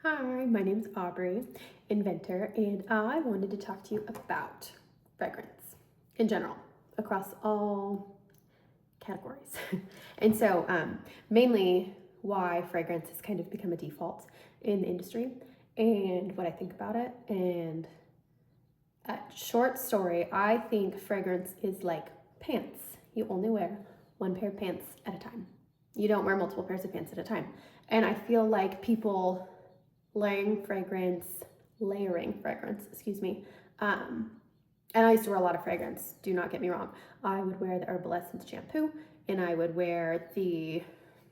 Hi, my name is Aubree, inventor, and I wanted to talk to you about fragrance in general across all categories. and so, mainly why fragrance has kind of become a default in the industry and what I think about it. And a short story, I think fragrance is like pants. You only wear one pair of pants at a time. You don't wear multiple pairs of pants at a time. And I feel like people layering fragrance, excuse me. And I used to wear a lot of fragrance, do not get me wrong. I would wear the Herbal Essence shampoo and I would wear the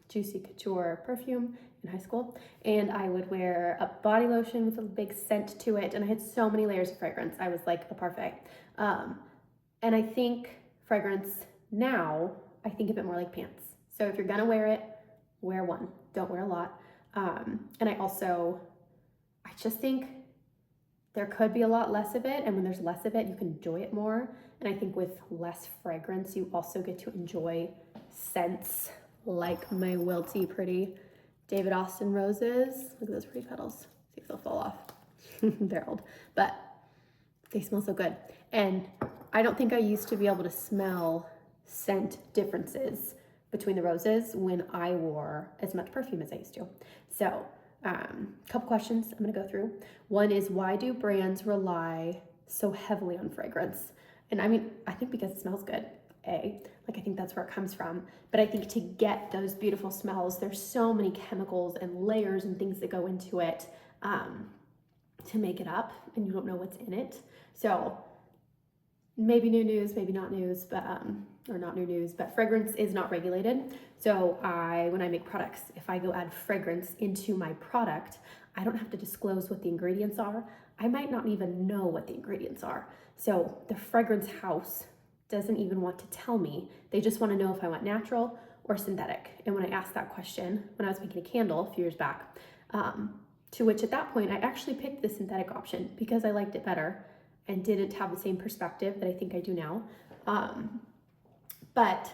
Juicy Couture perfume in high school. And I would wear a body lotion with a big scent to it. And I had so many layers of fragrance. I was like a parfait. And I think fragrance now, I think of it more like pants. So if you're gonna wear it, wear one, don't wear a lot. And I just think there could be a lot less of it. And when there's less of it, you can enjoy it more. And I think with less fragrance, you also get to enjoy scents like my wilty, pretty David Austin roses. Look at those pretty petals. See if they'll fall off. They're old, but they smell so good. And I don't think I used to be able to smell scent differences between the roses when I wore as much perfume as I used to. So, couple questions I'm gonna go through. One is, why do brands rely so heavily on fragrance? And I mean, I think because it smells good, I think that's where it comes from. But I think to get those beautiful smells, there's so many chemicals and layers and things that go into it to make it up, and you don't know what's in it. So maybe new news, maybe not news, but or not new news, but fragrance is not regulated. So when I make products, if I go add fragrance into my product, I don't have to disclose what the ingredients are. I might not even know what the ingredients are. So the fragrance house doesn't even want to tell me. They just want to know if I want natural or synthetic. And when I asked that question, when I was making a candle a few years back, to which at that point I actually picked the synthetic option because I liked it better and didn't have the same perspective that I think I do now. But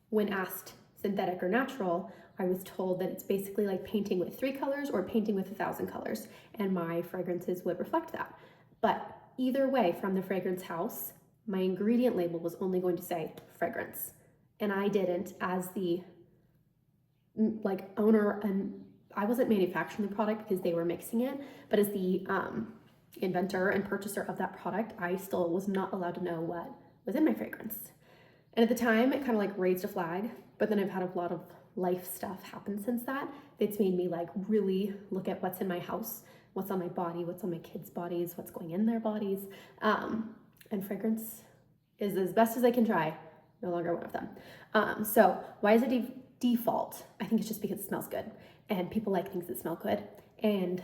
when asked synthetic or natural, I was told that it's basically like painting with 3 colors or painting with 1,000 colors, and my fragrances would reflect that. But either way, from the fragrance house, my ingredient label was only going to say fragrance. And I didn't, as the owner, and I wasn't manufacturing the product because they were mixing it, but as the inventor and purchaser of that product, I still was not allowed to know what was in my fragrance. And at the time, it kind of like raised a flag, but then I've had a lot of life stuff happen since that. It's made me like really look at what's in my house, what's on my body, what's on my kids' bodies, what's going in their bodies. And fragrance is, as best as I can try, no longer one of them. So why is it default? I think it's just because it smells good and people like things that smell good. And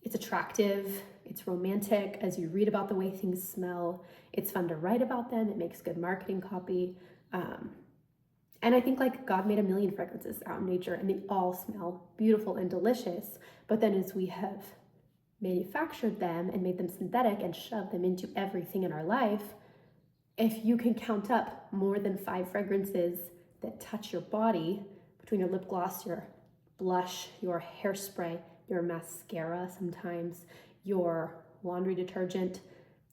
it's attractive, it's romantic as you read about the way things smell. It's fun to write about them. It makes good marketing copy. And I think like God made a million fragrances out in nature and they all smell beautiful and delicious. But then as we have manufactured them and made them synthetic and shoved them into everything in our life, if you can count up more than 5 fragrances that touch your body, between your lip gloss, your blush, your hairspray, your mascara, sometimes your laundry detergent,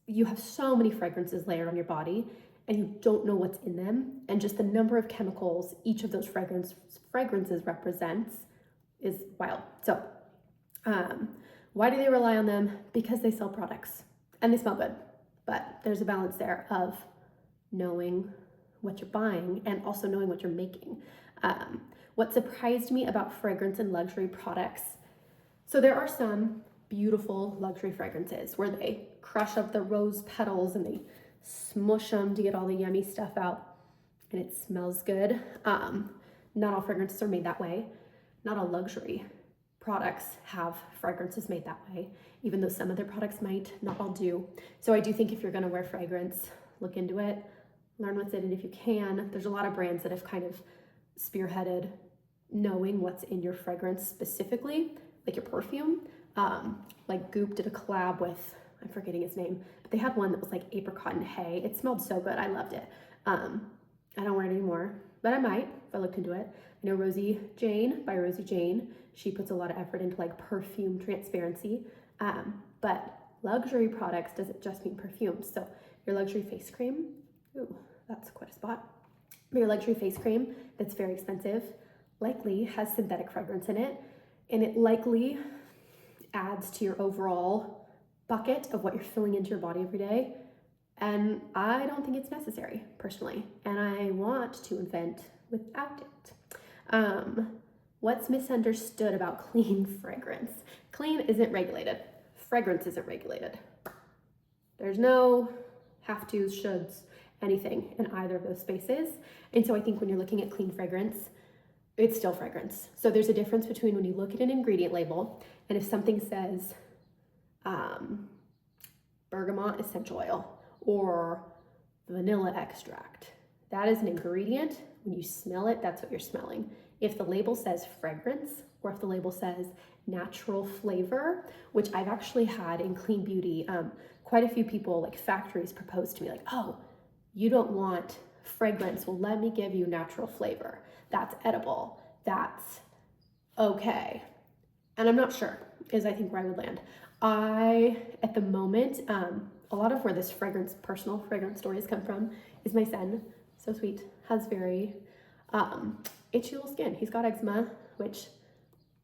you have so many fragrances layered on your body and you don't know what's in them. And just the number of chemicals each of those fragrances represents is wild. So why do they rely on them? Because they sell products and they smell good. But there's a balance there of knowing what you're buying and also knowing what you're making. What surprised me about fragrance and luxury products, so there are some beautiful luxury fragrances where they crush up the rose petals and they smush them to get all the yummy stuff out and it smells good. Not all fragrances are made that way. Not all luxury products have fragrances made that way, even though some of their products might, not all do. So I do think if you're gonna wear fragrance, look into it, learn what's in it if you can. There's a lot of brands that have kind of spearheaded knowing what's in your fragrance specifically, like your perfume. Like Goop did a collab with, I'm forgetting his name, but they had one that was like apricot and hay. It smelled so good, I loved it. I don't wear it anymore, but I might if I looked into it. I know Rosie Jane by Rosie Jane, she puts a lot of effort into like perfume transparency, but luxury products doesn't just mean perfume. So your luxury face cream, ooh, that's quite a spot. Your luxury face cream that's very expensive likely has synthetic fragrance in it, and it likely adds to your overall bucket of what you're filling into your body every day. And I don't think it's necessary personally, and I want to invent without it. What's misunderstood about clean fragrance? Clean isn't regulated. Fragrance isn't regulated. There's no have tos, shoulds, anything in either of those spaces. And so I think when you're looking at clean fragrance, it's still fragrance. So there's a difference between when you look at an ingredient label and if something says bergamot essential oil or vanilla extract, that is an ingredient. When you smell it, that's what you're smelling. If the label says fragrance or if the label says natural flavor, which I've actually had in clean beauty, quite a few people, like factories, propose to me like, oh, you don't want fragrance, well, let me give you natural flavor. That's edible. That's okay. And I'm not sure is I think where I would land. At the moment, a lot of where this personal fragrance stories come from is my son, so sweet, has very itchy little skin. He's got eczema, which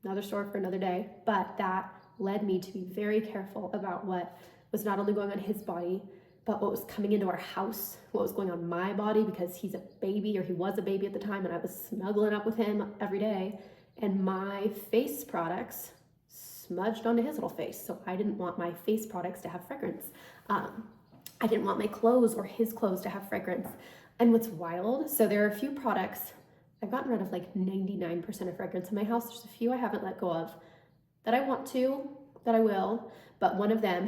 another story for another day, but that led me to be very careful about what was not only going on his body, but what was coming into our house, what was going on my body, because he's a baby, or he was a baby at the time, and I was snuggling up with him every day, and my face products smudged onto his little face. So I didn't want my face products to have fragrance. I didn't want my clothes or his clothes to have fragrance. And what's wild, so there are a few products, I've gotten rid of like 99% of fragrance in my house. There's a few I haven't let go of that I want to, that I will, but one of them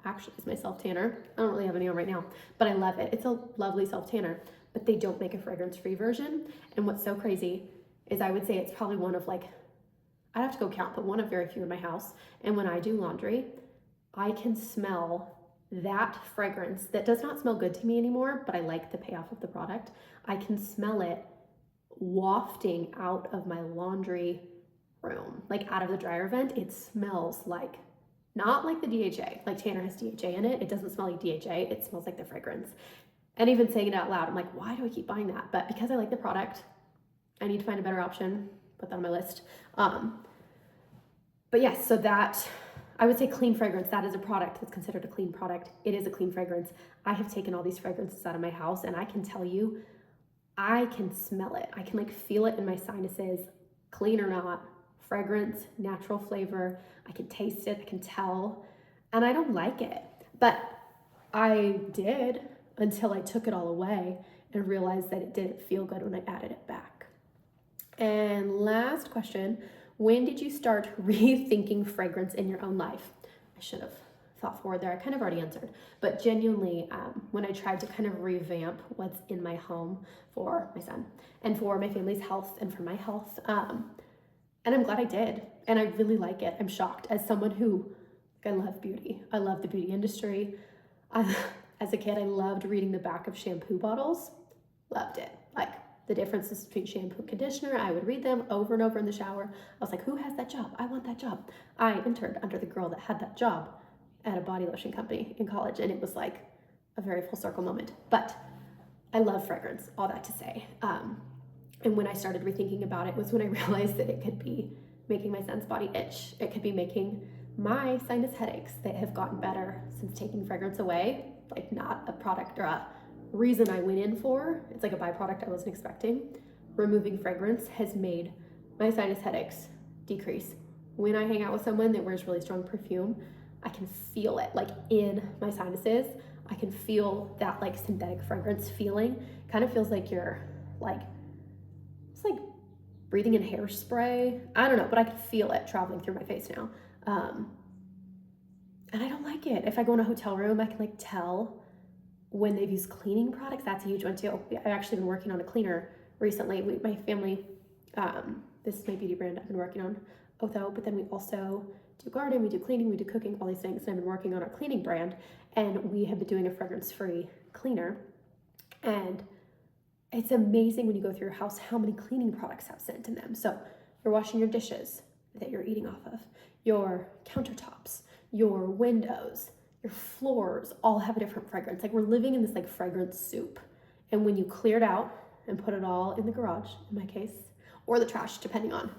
actually is my self-tanner. I don't really have any on right now, but I love it. It's a lovely self-tanner, but they don't make a fragrance-free version. And what's so crazy is I would say it's probably one of like, I'd have to go count, but one of very few in my house. And when I do laundry, I can smell that fragrance that does not smell good to me anymore, but I like the payoff of the product. I can smell it wafting out of my laundry room, like out of the dryer vent. It smells like, not like the DHA, like Tanner has DHA in it. It doesn't smell like DHA, it smells like the fragrance. And even saying it out loud, I'm like, why do I keep buying that? But because I like the product, I need to find a better option, put that on my list. But yes, so that, I would say clean fragrance, that is a product that's considered a clean product. It is a clean fragrance. I have taken all these fragrances out of my house, and I can tell you, I can smell it. I can like feel it in my sinuses, clean or not, fragrance, natural flavor. I can taste it, I can tell, and I don't like it. But I did until I took it all away and realized that it didn't feel good when I added it back. And last question, when did you start rethinking fragrance in your own life? I should have thought forward there. I kind of already answered, but genuinely, when I tried to kind of revamp what's in my home for my son and for my family's health and for my health, and I'm glad I did, and I really like it. I'm shocked as someone who, I love beauty. I love the beauty industry. As a kid, I loved reading the back of shampoo bottles. Loved it. Like the differences between shampoo and conditioner. I would read them over and over in the shower. I was like, who has that job? I want that job. I interned under the girl that had that job at a body lotion company in college, and it was like a very full circle moment. But I love fragrance, all that to say. And when I started rethinking about it was when I realized that it could be making my son's body itch. It could be making my sinus headaches that have gotten better since taking fragrance away, like not a product or a reason I went in for. It's like a byproduct I wasn't expecting. Removing fragrance has made my sinus headaches decrease. When I hang out with someone that wears really strong perfume, I can feel it like in my sinuses. I can feel that like synthetic fragrance feeling. Kind of feels like you're like, it's like breathing in hairspray. I don't know, but I can feel it traveling through my face now. And I don't like it. If I go in a hotel room, I can like tell when they've used cleaning products. That's a huge one too. I've actually been working on a cleaner recently. My family, this is my beauty brand I've been working on, Otho, but then we also do garden, we do cleaning, we do cooking, all these things. And I've been working on our cleaning brand, and we have been doing a fragrance-free cleaner. And It's amazing when you go through your house how many cleaning products have scent in them. So you're washing your dishes that you're eating off of, your countertops, your windows, your floors all have a different fragrance. Like we're living in this like fragrance soup. And when you clear it out and put it all in the garage, in my case, or the trash, depending on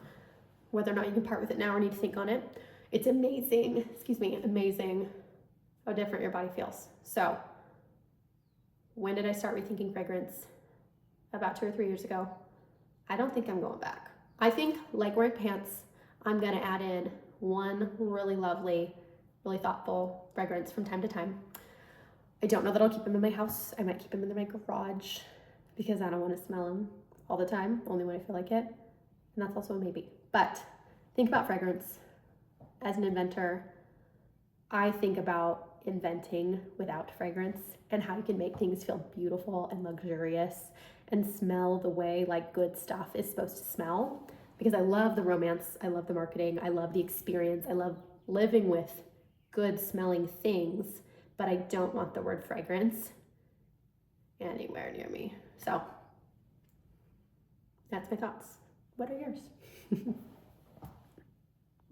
whether or not you can part with it now or need to think on it, it's amazing, amazing how different your body feels. So when did I start rethinking fragrance? About 2 or 3 years ago. I don't think I'm going back. I think, like wearing pants, I'm gonna add in one really lovely, really thoughtful fragrance from time to time. I don't know that I'll keep them in my house. I might keep them in my garage because I don't want to smell them all the time, only when I feel like it. And that's also a maybe. But think about fragrance. As an inventor, I think about inventing without fragrance and how you can make things feel beautiful and luxurious and smell the way like good stuff is supposed to smell. Because I love the romance, I love the marketing, I love the experience, I love living with good smelling things, but I don't want the word fragrance anywhere near me. So that's my thoughts. What are yours?